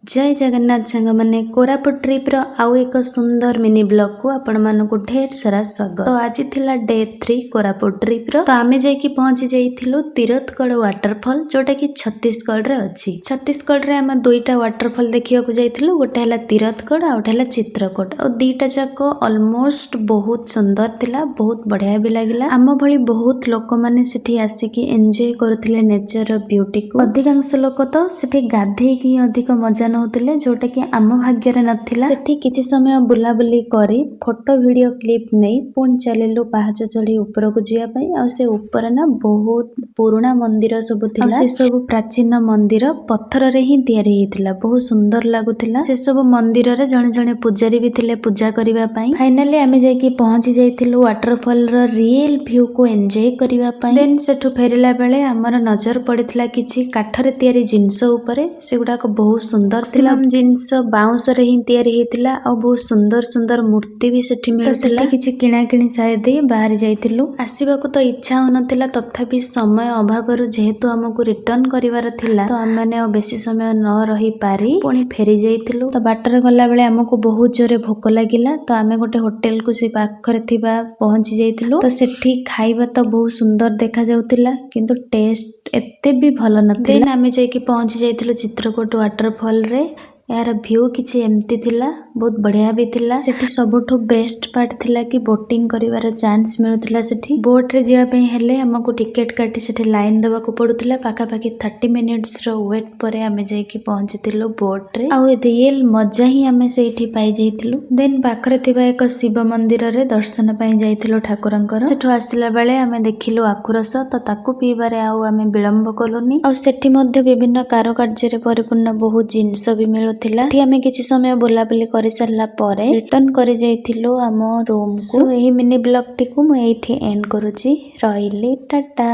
जय जगन्नाथ सांग मैंने कोरापुट ट्रिप रो आउ एक सुंदर मिनी ब्लॉग को आपण मानकु ढेर सारा स्वागत। तो आज थिला डे 3 कोरापुट ट्रिप रो। तो आमे जाइकी पहुंची जाइथिलु तिरथगढ़ वाटरफॉल जोटा कि छत्तीसगढ़ रे अछि। छत्तीसगढ़ रे हम दुईटा वाटरफॉल देखिया को जाइथिलु, गोटे हला तिरथगढ़ आ गोटे हला चित्रकूट। और दुईटा जाको ऑलमोस्ट बहुत सुंदर थिला, बहुत बढ़िया भी लागिला। आम भली बहुत लोक माने सिठी आसीकी एन्जॉय करथिले नेचर रो ब्यूटी को। अधिकांश लोक तो सिठी गाधे की अधिक मजा नौतिले, जोटा कि आम भाग्य नथिला। सेठी किछि समय बुलाबुली करी फोटो वीडियो क्लिप नहीं पुणी चलिलु पहाच चढ़ी ऊपर को जिया पई। आ से ऊपर ना बहुत पुराना मंदिर सब थिला। से सब प्राचीन मंदिर पत्थर रे ही तयारी हेतिला, बहुत सुंदर लागुथिला। से सब मंदिर रे जणे जणे पुजारी भी थिले पूजा करिवा पई। फाइनली आमे जाइकी पहुंची जाइथिलु वाटरफॉल रो रियल व्यू को एन्जॉय करिवा पई। देन सेठु फेरिला बेले हमर नजर पड़िथिला किछि काठरे तयारी जिंस ऊपरे। सेगुडा को बहुत सुंदर जिनस बाउंस रे ही तयारी हेतिला। आ बहुत सुंदर सुंदर मूर्ति भी सेठी मिलुथिला। तो किछि किणा किणी सायद बाहर जाइथिलु। आसीबाकू तो इच्छा होनथिला, तथापि समय अभावरु जेहेतु हमकु रिटर्न करिवार थिला, तो हम माने बेसी समय न रही पारी पुणी फेरी जाइथिलु। तो बाटर गला बेले हमकु बहुत जोरे भोक लागिला। तो आमे गोटे होटल को से पाखरे थिबा पहुंची जाइथिलु। तो सेठी खाइबा तो बहुत सुंदर देखा जाउथिला, किंतु टेस्ट एते भी भलो नथिला। देन आमे जाइकी पहुंची जाइथिलु चित्रकूट वाटरफॉल रे। यार व्यू किछि एमती थिला, बहुत बढ़िया भी थिला। सेठी सबठो बेस्ट पार्ट थिला कि बोटिंग करिवार चांस मिलुथिला। सेठी बोट रे जिया पई हेले हमकु टिकट काटी सेठी लाइन देबा को पडुथिला। पाखा पाखी 30 मिनिट्स रो वेट परे आमे जाइकी पहुंचितिलु बोट रे। आ रियल मजा ही आमे सेठी पाई जाइतिलु। देन पाखरे थिबा एक शिव मंदिर रे दर्शन पई जाइतिलु ठाकुरंकर। सेठो आसिला बेले आमे देखिलु आखुरस, तो ताकू पीबारे आउ आमे विलंब कलुनी। आ सेठी मध्ये विभिन्न कारुकार्य रे परिपूर्ण बहुत जिंस भी मिलु थिला। आमे किछि समय बुलाबुली करि सरला परे रिटर्न करि जाइथिलु आम रूम को। एही मिनी ब्लॉग टी को मैं एठी एंड करूची। रहिली, टाटा।